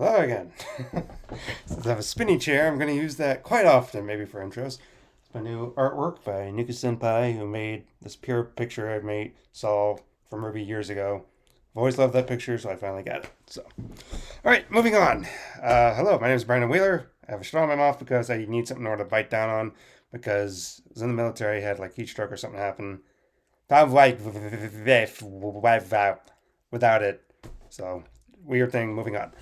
Hello again. Since I have a spinny chair, I'm going to use that quite often, maybe for intros. It's my new artwork by Nuka Senpai, who made this pure picture saw from Ruby years ago. I've always loved that picture, so I finally got it. So, all right, moving on. Hello, my name is Brandon Wheeler. I have a straw in my mouth because I need something in order to bite down on because I was in the military, had like heat stroke or something happen. I'm like without it. So, weird thing, moving on.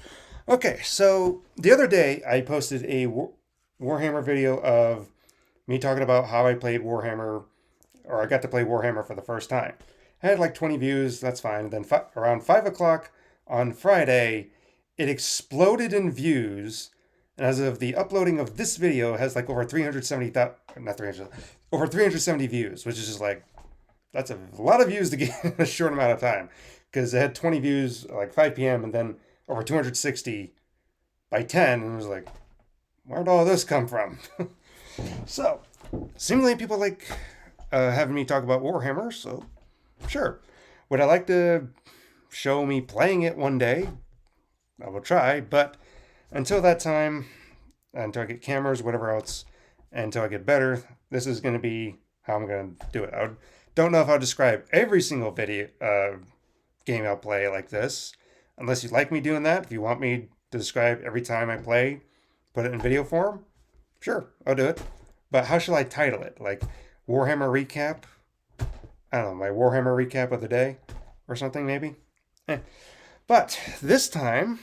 Okay, so the other day I posted a Warhammer video of me talking about how I played Warhammer, or I got to play Warhammer for the first time. I had like 20 views, that's fine. And then around 5 o'clock on Friday, it exploded in views. And as of the uploading of this video, it has like over 370,000, not 300, over 370 views, which is just like, that's a lot of views to get in a short amount of time. Because it had 20 views like 5 p.m. and then over 260 by 10, and it was like, where'd all this come from? So, seemingly people like having me talk about Warhammer, so sure. Would I like to show me playing it one day? I will try, but until that time, until I get cameras, whatever else, until I get better, this is going to be how I'm going to do it. I don't know if I'll describe every single video game I'll play like this, unless you'd like me doing that. If you want me to describe every time I play, put it in video form, sure, I'll do it. But how shall I title it? Like Warhammer Recap? I don't know, my Warhammer Recap of the day or something maybe? But this time,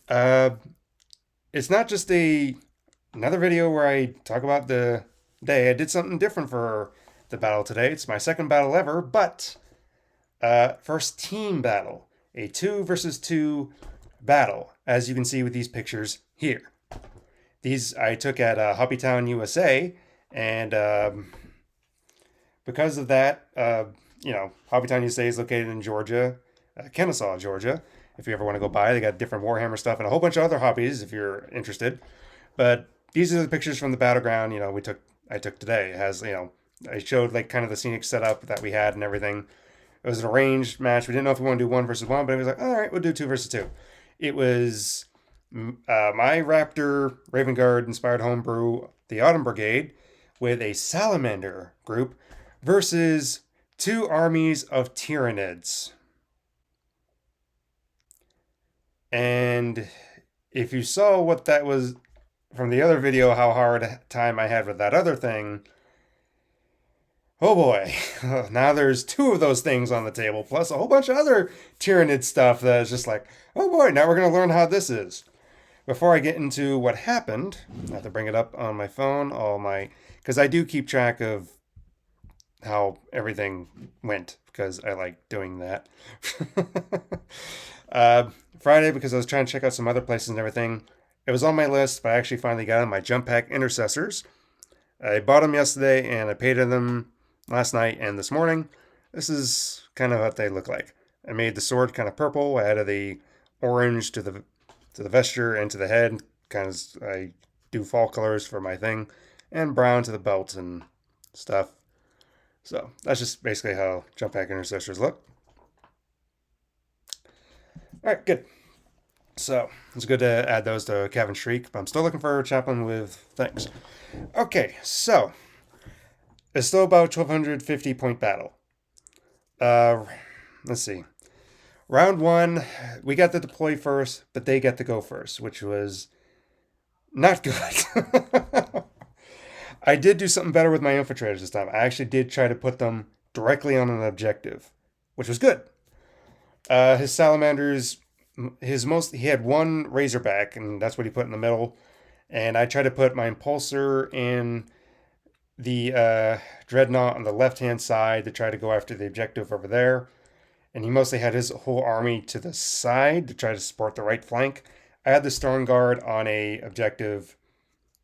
it's not just another video where I talk about the day. I did something different for the battle today. It's my second battle ever, but first team battle. A 2 versus 2 battle, as you can see with these pictures here. These I took at Hobbytown, USA, and because of that, Hobbytown, USA is located in Georgia, Kennesaw, Georgia. If you ever want to go by, they got different Warhammer stuff and a whole bunch of other hobbies if you're interested. But these are the pictures from the battleground. I took today. It has I showed like kind of the scenic setup that we had and everything. It was an arranged match. We didn't know if we want to do 1 versus 1, but it was like, all right, we'll do 2 versus 2. It was my Raptor Raven Guard inspired homebrew, the Autumn Brigade, with a Salamander group versus 2 armies of Tyranids. And if you saw what that was from the other video, how hard a time I had with that other thing, oh boy, now there's 2 of those things on the table, plus a whole bunch of other Tyranid stuff that is just like, oh boy, now we're going to learn how this is. Before I get into what happened, I have to bring it up on my phone, because I do keep track of how everything went, because I like doing that. Friday, because I was trying to check out some other places and everything, it was on my list, but I actually finally got on my Jump Pack Intercessors. I bought them yesterday, and I paid them last night and this morning. This is kind of what they look like. I made the sword kind of purple. I added the orange to the vesture and to the head. Kind of, I do fall colors for my thing, and brown to the belt and stuff. So that's just basically how Jump Pack Intercessors look. All right, good. So it's good to add those to Cavern Shriek, but I'm still looking for a chaplain with things. Okay, so it's still about 1250 point battle. Let's see. Round 1, we got to deploy first, but they got to go first, which was not good. I did do something better with my infiltrators this time. I actually did try to put them directly on an objective, which was good. His salamanders, he had 1 razorback, and that's what he put in the middle. And I tried to put my impulsor in the dreadnought on the left-hand side to try to go after the objective over there. And he mostly had his whole army to the side to try to support the right flank. I had the Stern Guard on a objective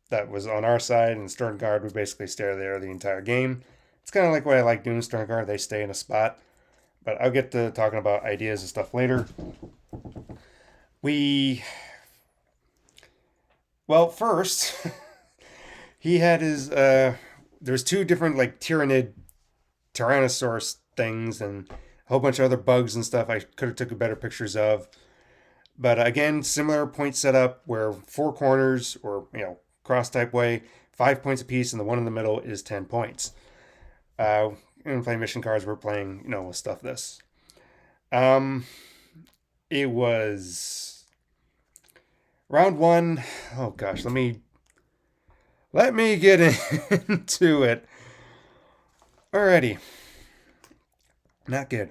that was on our side, and the Stern Guard would basically stay there the entire game. It's kind of like what I like doing Stern Guard. They stay in a spot. But I'll get to talking about ideas and stuff later. First, he had his, there's 2 different like Tyrannosaurus things and a whole bunch of other bugs and stuff I could have took better pictures of. But again, similar point setup where 4 corners or, cross type way, 5 points apiece, and the one in the middle is 10 points. When we play mission cards, we're playing, with stuff this. It was round one. Oh gosh, let me get into it. Alrighty. Not good.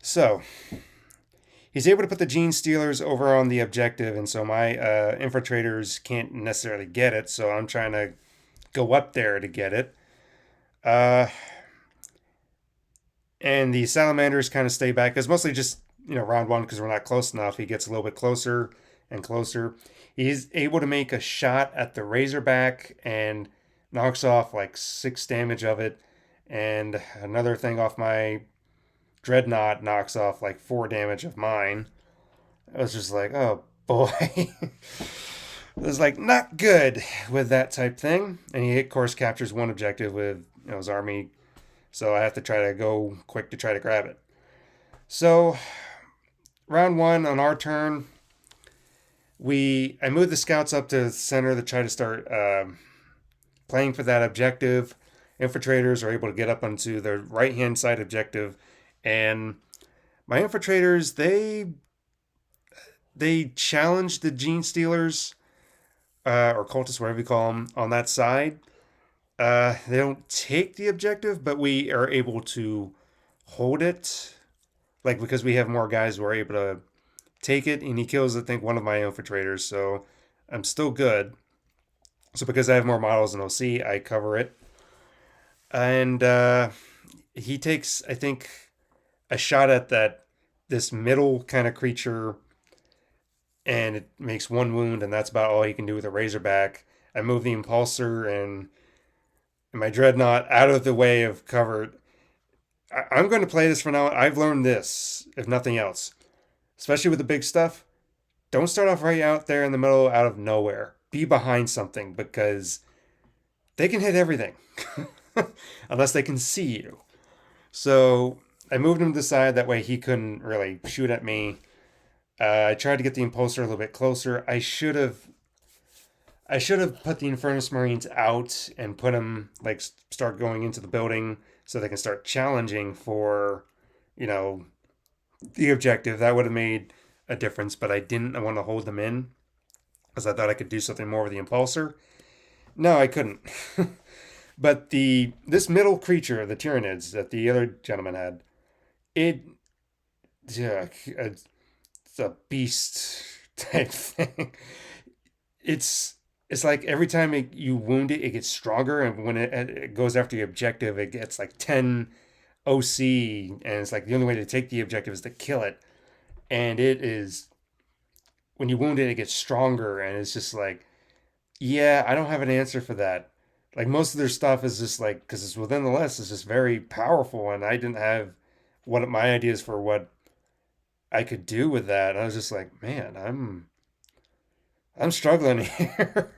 So, he's able to put the Gene Stealers over on the objective, and so my infiltrators can't necessarily get it, so I'm trying to go up there to get it. And the Salamanders kind of stay back. It's mostly just, round one because we're not close enough. He gets a little bit closer and closer. He's able to make a shot at the Razorback and knocks off like 6 damage of it. And another thing off my Dreadnought knocks off like 4 damage of mine. I was just like, oh boy. It was like not good with that type thing. And he, of course, captures one objective with his army. So I have to try to go quick to try to grab it. So round one on our turn, I moved the scouts up to the center to try to start playing for that objective. Infiltrators are able to get up onto the right-hand side objective. And my infiltrators, they challenged the Gene Stealers, or cultists, whatever you call them, on that side. They don't take the objective, but we are able to hold it. Like, because we have more guys, we're able to take it, and he kills, I think, one of my infiltrators, so I'm still good. So because I have more models in OC, I cover it. And he takes, I think, a shot at this middle kind of creature, and it makes 1 wound, and that's about all he can do with a Razorback. I move the Impulsor and my Dreadnought out of the way of cover. I'm going to play this for now. I've learned this, if nothing else. Especially with the big stuff. Don't start off right out there in the middle out of nowhere. Be behind something, because they can hit everything. Unless they can see you. So I moved him to the side. That way he couldn't really shoot at me. I tried to get the Impulsor a little bit closer. I should have put the Infernus Marines out and put them, like, start going into the building so they can start challenging for, the objective. That would have made a difference, but I didn't. I want to hold them in because I thought I could do something more with the Impulsor. No, I couldn't. But this middle creature, the Tyranids, that the other gentleman had, it's a beast type thing. It's like every time you wound it, it gets stronger, and when it goes after the objective, it gets like 10 OC, and it's like the only way to take the objective is to kill it. And it is, when you wound it, it gets stronger, and it's just like, yeah, I don't have an answer for that. Like, most of their stuff is just like, because it's within the list, it's just very powerful, and I didn't have my ideas for what I could do with that. And I was just like, man, I'm struggling here.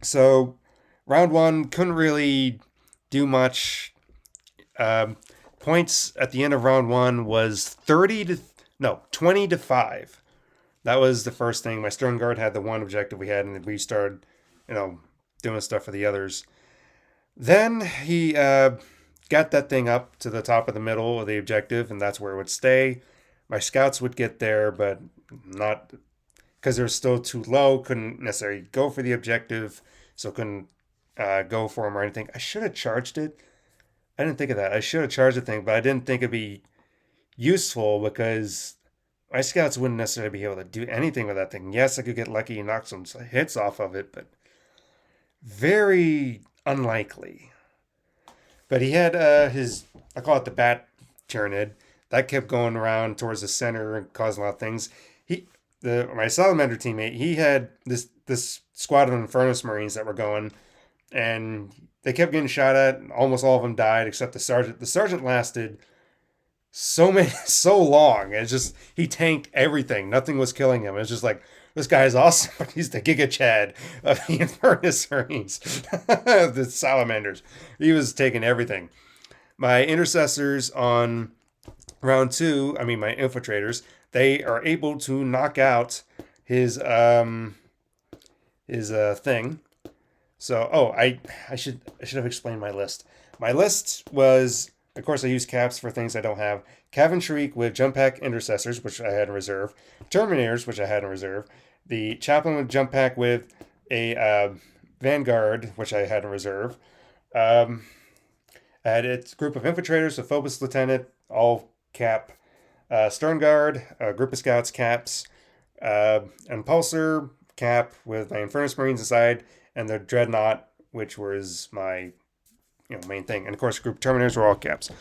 So round one, couldn't really do much. Points at the end of round one was 20 to 5. That was the first thing. My Stern Guard had the one objective we had, and we started, doing stuff for the others. Then he got that thing up to the top of the middle of the objective, and that's where it would stay. My scouts would get there, but not, because they're still too low, couldn't necessarily go for the objective, so couldn't go for them or anything. I should have charged it. I didn't think of that. I should have charged the thing, but I didn't think it'd be useful because my scouts wouldn't necessarily be able to do anything with that thing. Yes, I could get lucky and knock some hits off of it, but very unlikely. But he had I call it the Bat Tyranid. That kept going around towards the center and causing a lot of things. My Salamander teammate, he had this squad of Infernus Marines that were going, and they kept getting shot at. Almost all of them died except the sergeant. The sergeant lasted so long. It's just, he tanked everything. Nothing was killing him. It's just like, this guy is awesome, but he's the Giga Chad of the Infernus Marines. The Salamanders. He was taking everything. My intercessors on round two, I mean my infiltrators, they are able to knock out his thing. So I should have explained my list. My list was, of course, I use caps for things I don't have. Cav and Shriek with jump pack intercessors, which I had in reserve. Terminators, which I had in reserve. The chaplain with jump pack with a vanguard, which I had in reserve. Um, I had a group of infiltrators, a Phobos lieutenant, all cap. Stern guard, a group of scouts, caps. Impulsor, cap with my Infernus Marines inside, and the Dreadnought, which was my main thing. And of course, group Terminators were all caps.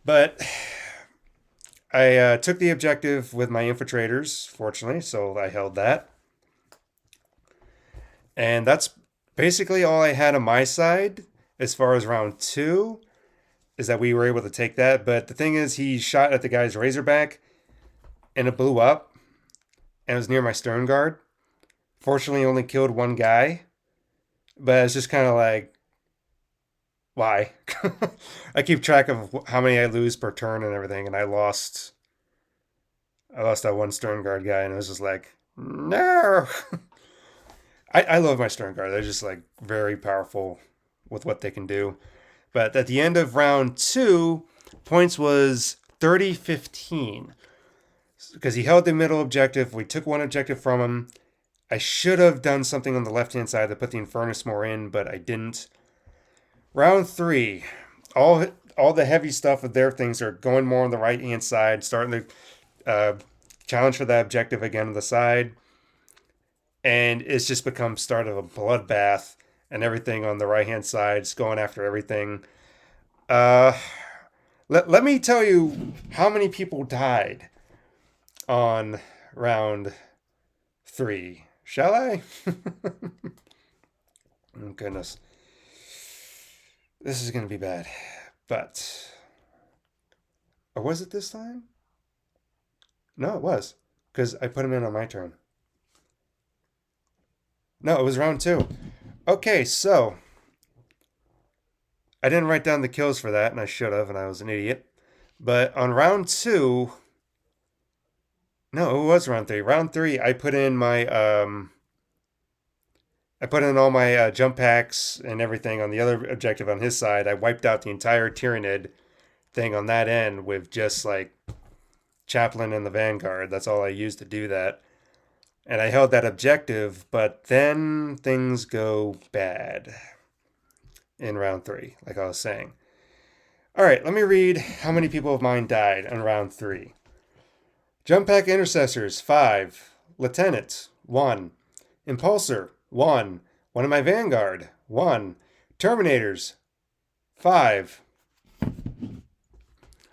But I took the objective with my infiltrators, fortunately, so I held that. And that's basically all I had on my side as far as round two, is that we were able to take that. But the thing is, he shot at the guy's Razorback, and it blew up, and it was near my Stern Guard. Fortunately, only killed one guy, but it's just kind of like, why? I keep track of how many I lose per turn and everything, and I lost that one Stern Guard guy, and it was just like, no. I love my Stern Guard. They're just like very powerful with what they can do. But at the end of round two, points was 30-15 because he held the middle objective. We took one objective from him. I should have done something on the left-hand side to put the Infernus more in, but I didn't. Round three, all the heavy stuff of their things are going more on the right-hand side, starting to challenge for that objective again on the side. And it's just become start of a bloodbath, and everything on the right-hand side is going after everything. Let me tell you how many people died on round three. Shall I? Oh, goodness. This is going to be bad. But... Or was it this time? No, it was. Because I put him in on my turn. No, it was round two. Okay, so... I didn't write down the kills for that, and I should have, and I was an idiot. But on round two... No, it was round three. Round three, I put in my... I put in all my jump packs and everything on the other objective on his side. I wiped out the entire Tyranid thing on that end with just like Chaplain and the Vanguard. That's all I used to do that. And I held that objective, but then things go bad in round three, like I was saying. All right, let me read how many people of mine died in round three. Jump pack intercessors, 5. Lieutenant, 1. Impulsor, 1. One of my Vanguard, 1. Terminators, 5.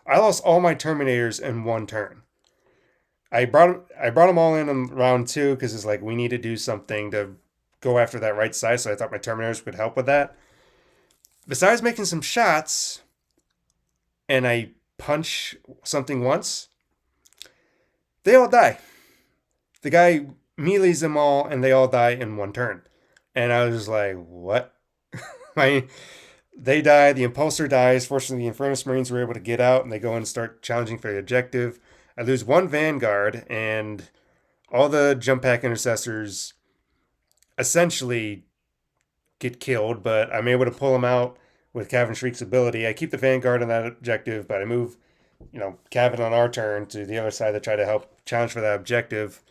I lost all my Terminators in one turn. I brought them all in round two because it's like we need to do something to go after that right side, so I thought my Terminators would help with that. Besides making some shots, and I punch something once, they all die. The guy melees them all, and they all die in one turn. And I was just like, what? They die. The Impulsor dies. Fortunately, the Infernus Marines were able to get out, and they go in and start challenging for the objective. I lose one Vanguard, and all the jump pack intercessors essentially get killed, but I'm able to pull them out with Cav Shriek's ability. I keep the Vanguard on that objective, but I move, Cav on our turn to the other side to try to help challenge for that objective.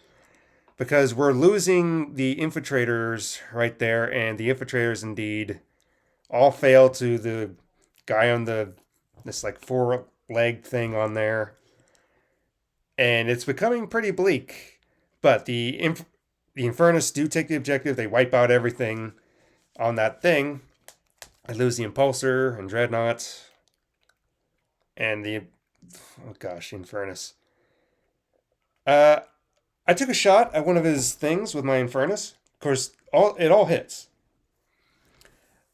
Because we're losing the infiltrators right there, and the infiltrators indeed all fail to the guy on this like 4-leg thing on there. And it's becoming pretty bleak. But the Infernus do take the objective. They wipe out everything on that thing. I lose the Impulsor and Dreadnought. And the Infernus. I took a shot at one of his things with my Infernus. Of course, it all hits.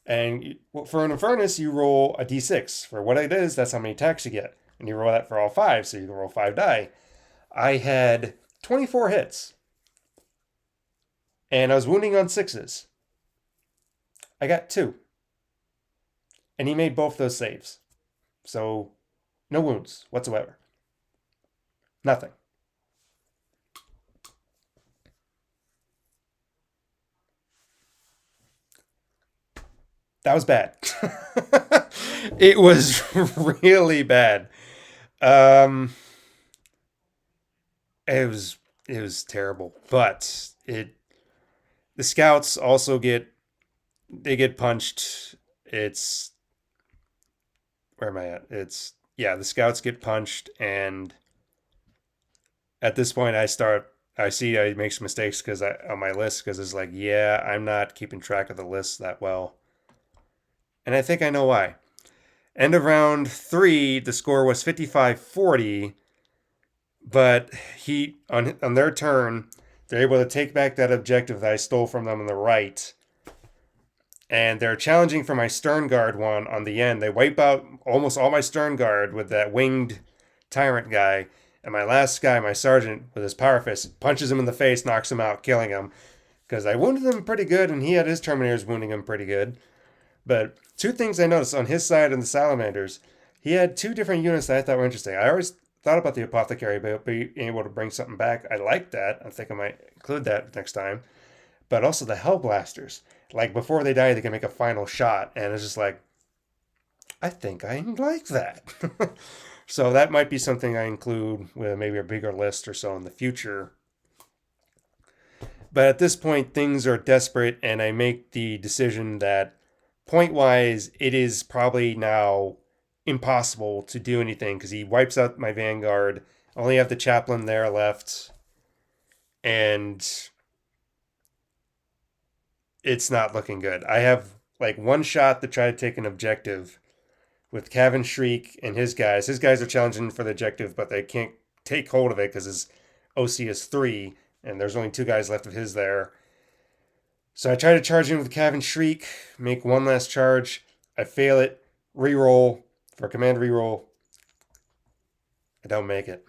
And for an Infernus, you roll a d6. For what it is, that's how many attacks you get. And you roll that for all 5, so you can roll 5 die. I had 24 hits. And I was wounding on 6s. I got 2. And he made both those saves. So No wounds whatsoever. Nothing. That was bad. It was really bad. Um, it was it was terrible. But it the scouts also get punched. It's where am I at? It's yeah, the scouts get punched, and at this point I see I make some mistakes because I on my list because it's like yeah, I'm not keeping track of the list that well, and I think I know why. End of round 3, the score was 55-40, but he on their turn, they're able to take back that objective that I stole from them on the right, and they're challenging for my stern guard one on the end. They wipe out almost all my stern guard with that winged tyrant guy, and my last guy, my sergeant, with his power fist, punches him in the face, knocks him out, killing him. Because I wounded him pretty good, and he had his Terminators wounding him pretty good. But two things I noticed on his side and the Salamanders, he had two different units that I thought were interesting. I always thought about the Apothecary being able to bring something back. I like that. I think I might include that next time. But also the Hellblasters. Like before they die, they can make a final shot, and it's just like, I think I like that. So that might be something I include with maybe a bigger list or so in the future. But at this point, things are desperate, and I make the decision that point wise, it is probably now impossible to do anything because he wipes out my Vanguard. I only have the Chaplain there left, and it's not looking good. I have like one shot to try to take an objective with Cavan Shriek and his guys. His guys are challenging for the objective, but they can't take hold of it because his OC is 3, and there's only 2 guys left of his there. So I try to charge in with Cavan Shriek, make one last charge. I fail it, reroll for a command reroll. I don't make it.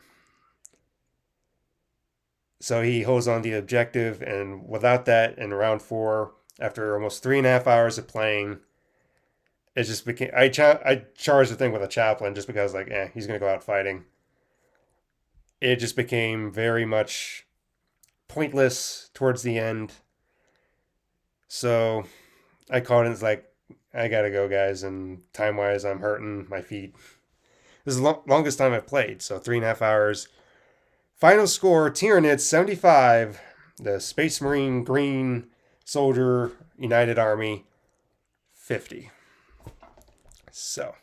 So he holds on the objective, and without that, in round 4, after almost 3.5 hours of playing, it just became. I charged the thing with a Chaplain just because, like, he's gonna go out fighting. It just became very much pointless towards the end. So I called it. It's like, I gotta go, guys. And time wise, I'm hurting my feet. This is the longest time I've played. So 3.5 hours. Final score: Tyranids 75, the Space Marine Green Soldier United Army 50. So,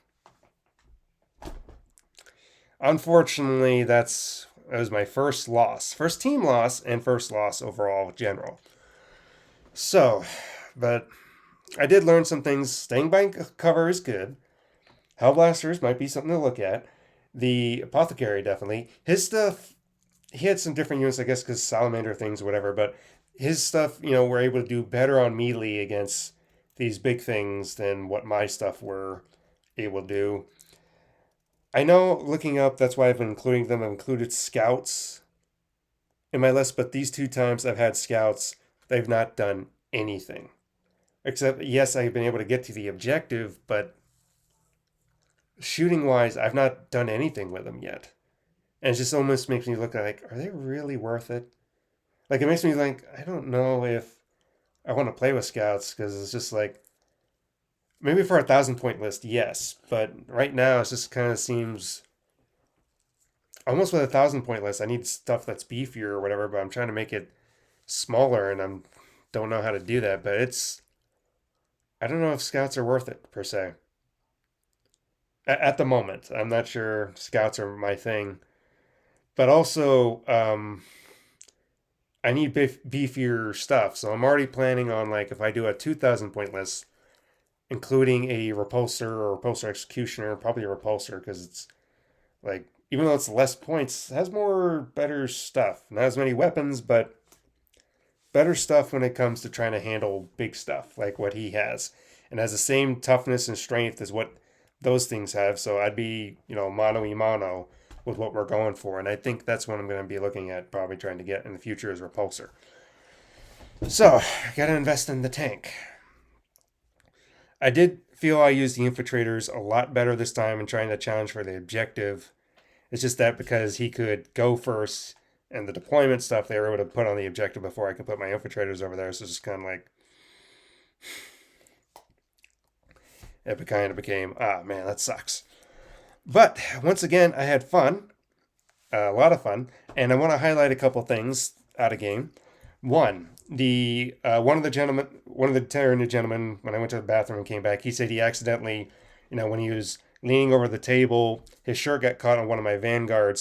unfortunately, that was my first loss, first team loss, and first loss overall general. So, but I did learn some things. Staying by cover is good. Hellblasters might be something to look at. The Apothecary, definitely. His stuff, he had some different units, I guess, because Salamander things or whatever, but his stuff, were able to do better on melee against these big things than what my stuff were able to do. I know looking up, that's why I've been including them. I've included scouts in my list, but these 2 times I've had scouts, they've not done anything. Except, yes, I've been able to get to the objective, but shooting wise, I've not done anything with them yet. And it just almost makes me look like, are they really worth it? Like, it makes me think, I don't know if I want to play with scouts, because it's just like, maybe for a 1,000-point list, yes. But right now, it just kind of seems almost with a 1,000-point list. I need stuff that's beefier or whatever, but I'm trying to make it smaller, and I don't know how to do that. But I don't know if scouts are worth it per se. At the moment, I'm not sure scouts are my thing. But also, I need beefier stuff. So I'm already planning on, like, if I do a 2,000-point list, including a repulsor or repulsor executioner, probably a repulsor, because it's like, even though it's less points, it has more better stuff. Not as many weapons, but better stuff when it comes to trying to handle big stuff like what he has, and has the same toughness and strength as what those things have. So I'd be, mano y mano with what we're going for, and I think that's what I'm going to be looking at, probably trying to get in the future is repulsor. So I got to invest in the tank. I did feel I used the infiltrators a lot better this time in trying to challenge for the objective. It's just that because he could go first and the deployment stuff they were able to put on the objective before I could put my infiltrators over there. So it's just kind of like, it kind of became, ah, man, that sucks. But once again, I had fun, a lot of fun, and I want to highlight a couple things out of game. One, one of the Tyranid gentlemen, when I went to the bathroom and came back, he said he accidentally, when he was leaning over the table, his shirt got caught on one of my Vanguard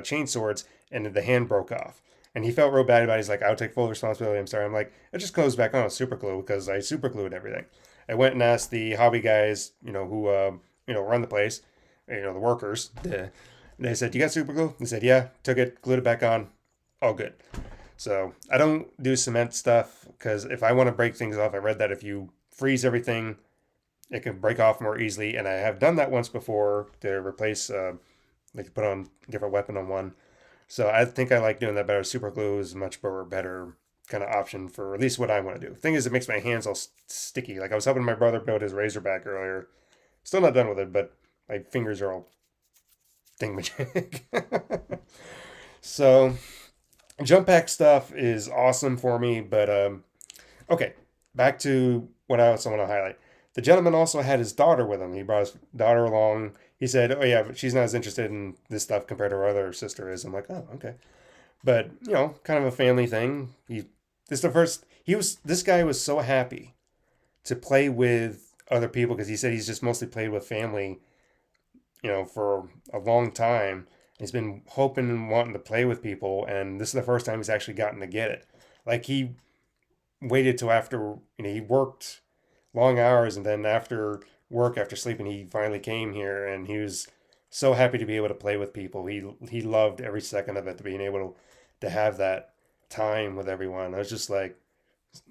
chain swords, and the hand broke off. And he felt real bad about it. He's like, I'll take full responsibility. I'm sorry. I'm like, it just goes back on with super glue because I super glued everything. I went and asked the hobby guys, who run the place, the workers. They said, "You got super glue?" They said, "Yeah." Took it, glued it back on, all good. So I don't do cement stuff because if I want to break things off, I read that if you freeze everything, it can break off more easily. And I have done that once before to replace, like put on a different weapon on one. So I think I like doing that better. Super glue is a much better kind of option for at least what I want to do. Thing is, it makes my hands all sticky. Like I was helping my brother build his Razorback earlier. Still not done with it, but my fingers are all thingamajig. So jump pack stuff is awesome for me, but okay, back to what I also want to highlight. The gentleman also had his daughter with him. He brought his daughter along. He said, "Oh yeah, but she's not as interested in this stuff compared to her other sister is." I'm like, "Oh, okay." But kind of a family thing. This guy was so happy to play with other people because he said he's just mostly played with family, for a long time. He's been hoping and wanting to play with people, and this is the first time he's actually gotten to get it. Like he waited till after, he worked long hours, and then after work, after sleeping, he finally came here, and he was so happy to be able to play with people. He loved every second of it, to being able to have that time with everyone. I was just like,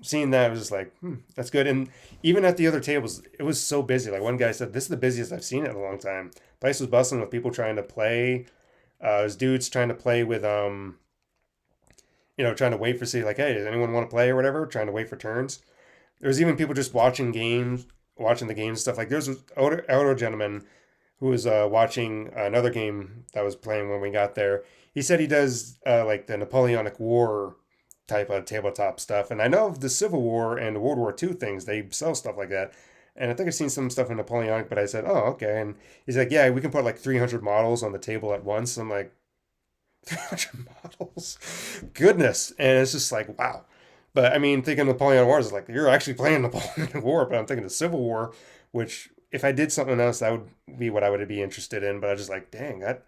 seeing that, I was just like, that's good. And even at the other tables, it was so busy. Like one guy said, this is the busiest I've seen it in a long time. Place was bustling with people trying to play. There's dudes trying to play with, trying to wait for, like, hey, does anyone want to play or whatever? Trying to wait for turns. There was even people just watching the games and stuff. Like there's an older gentleman who was watching another game that was playing when we got there. He said he does like the Napoleonic War type of tabletop stuff. And I know of the Civil War and the World War II things, they sell stuff like that. And I think I've seen some stuff in Napoleonic, but I said, oh, okay. And he's like, yeah, we can put like 300 models on the table at once. I'm like, 300 models? Goodness. And it's just like, wow. But I mean, thinking Napoleonic Wars is like, you're actually playing Napoleonic War, but I'm thinking the Civil War, which if I did something else, that would be what I would be interested in. But I was just like, dang, that'd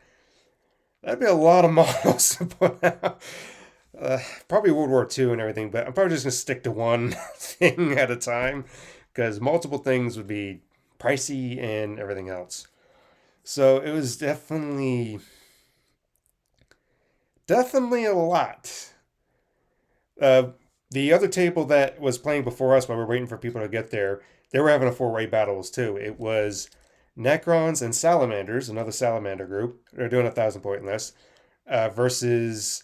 be a lot of models to put out. Probably World War II and everything, but I'm probably just going to stick to one thing at a time because multiple things would be pricey and everything else. So it was definitely a lot. The other table that was playing before us while we were waiting for people to get there, they were having a four-way battles too. It was Necrons and Salamanders, another Salamander group. They're doing 1,000-point list versus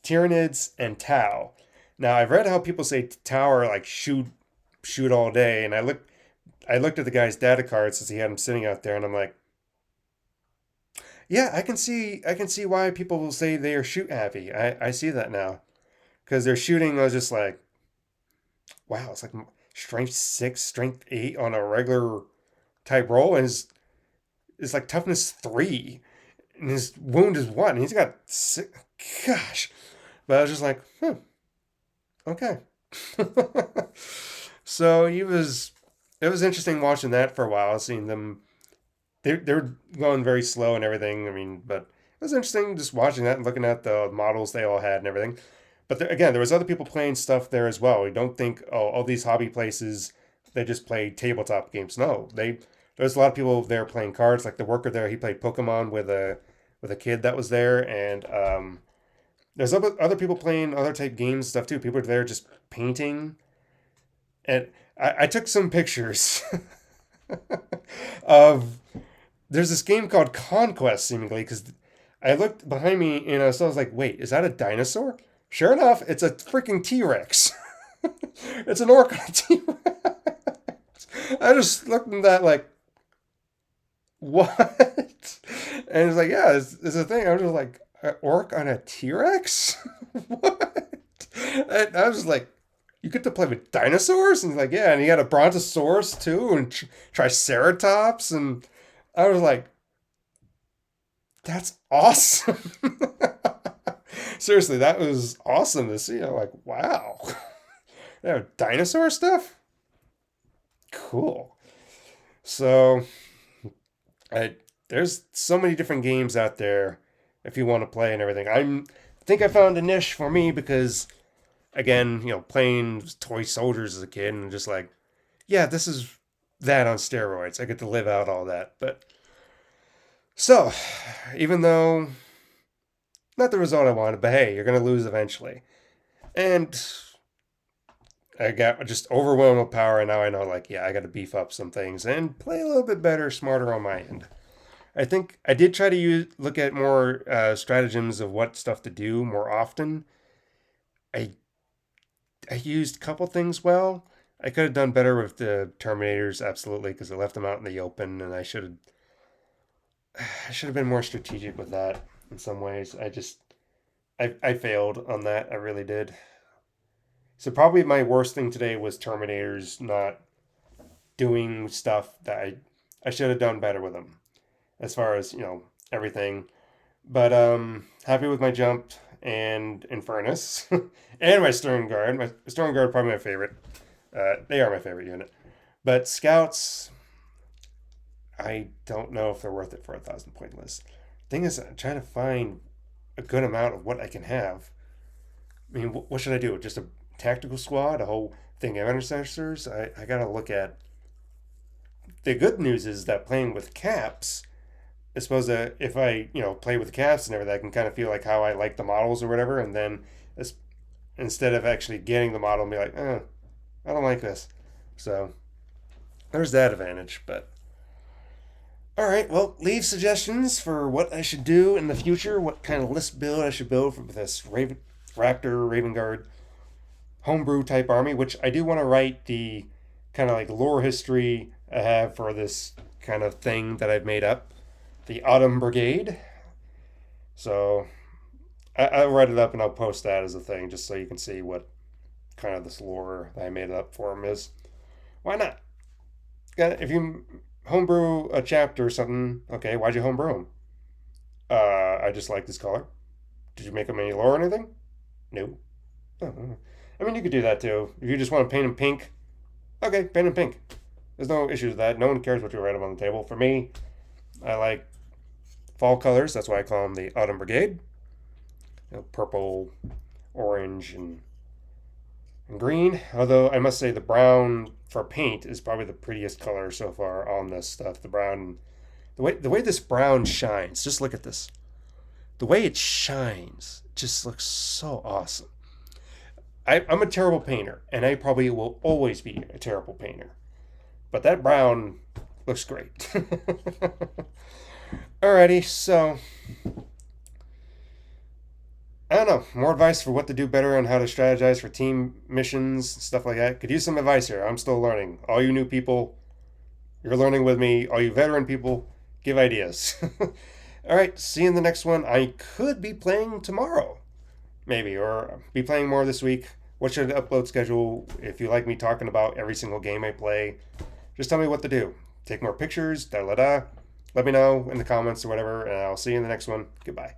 Tyranids and Tau. Now I've read how people say Tau are like shoot all day, and I looked at the guy's data card since he had him sitting out there, and I'm like, yeah, I can see why people will say they are shoot happy. I see that now because they're shooting. I was just like, wow, it's like strength 6, strength 8 on a regular type roll, and it's like toughness 3. And his wound is 1. And he's got 6. Gosh. But I was just like, okay. So it was interesting watching that for a while, seeing them. They're going very slow and everything. I mean, but it was interesting just watching that and looking at the models they all had and everything. But again, there was other people playing stuff there as well. We don't think, all these hobby places, they just play tabletop games. No, there's a lot of people there playing cards. Like the worker there, he played Pokemon with a kid that was there, and there's other people playing other type games and stuff too. People are there just painting, and I took some pictures of. There's this game called Conquest, seemingly, because I looked behind me and I was like, wait, is that a dinosaur? Sure enough, it's a freaking T-Rex. It's an orc on a T-Rex. I just looked at that like, what? And it's like, yeah, it's a thing. I'm just like, an orc on a T-Rex? What? And I was just like, you get to play with dinosaurs? And he's like, yeah, and he had a brontosaurus too, and triceratops, and I was like, that's awesome. Seriously, that was awesome to see. I'm like, wow. Yeah, dinosaur stuff? Cool. So, I there's so many different games out there if you want to play and everything. I think I found a niche for me because again, playing toy soldiers as a kid and just like, yeah, this is that on steroids. I get to live out all that. But so, even though not the result I wanted, but hey, you're gonna lose eventually. And I got just overwhelmed with power, and now I know, like, yeah, I got to beef up some things and play a little bit better, smarter on my end. I think I did try to look at more stratagems of what stuff to do more often. I I used a couple things well. I could have done better with the Terminators, absolutely, because I left them out in the open, and I should have been more strategic with that in some ways. I failed on that. I really did. So probably my worst thing today was Terminators not doing stuff that I should have done better with them as far as, everything. But happy with my jump and Infernus and my Stern Guard. My Stern Guard probably my favorite. They are my favorite unit. But Scouts, I don't know if they're worth it for a 1,000 point list. Thing is, I'm trying to find a good amount of what I can have. I mean, what should I do? Just a tactical squad, a whole thing of intercessors? I gotta look at. The good news is that playing with caps, I suppose that if I play with caps and everything, I can kind of feel like how I like the models or whatever, and then instead of actually getting the model and be like, I don't like this. So there's that advantage. But all right, well, leave suggestions for what I should do in the future, what kind of list build I should build for this Raptor, Raven Guard, homebrew type army, which I do want to write the kind of like lore history I have for this kind of thing that I've made up, the Autumn Brigade. So I'll write it up and I'll post that as a thing just so you can see what kind of this lore that I made up for him is. Why not? If you homebrew a chapter or something, okay, why'd you homebrew him? I just like this color. Did you make him any lore or anything? No. Oh, I mean, you could do that too. If you just want to paint him pink, okay, paint him pink. There's no issues with that. No one cares what you write him on the table. For me, I like fall colors. That's why I call them the Autumn Brigade. Purple, orange, and green. Although I must say the brown for paint is probably the prettiest color so far on this stuff. The brown, the way this brown shines. Just look at this. The way it shines just looks so awesome. I'm a terrible painter, and I probably will always be a terrible painter. But that brown looks great. Alrighty, so I don't know. More advice for what to do better on how to strategize for team missions, stuff like that. Could use some advice here. I'm still learning. All you new people, you're learning with me. All you veteran people, give ideas. All right, see you in the next one. I could be playing tomorrow, maybe, or be playing more this week. What should the upload schedule? If you like me talking about every single game I play, just tell me what to do. Take more pictures, da da da. Let me know in the comments or whatever, and I'll see you in the next one. Goodbye.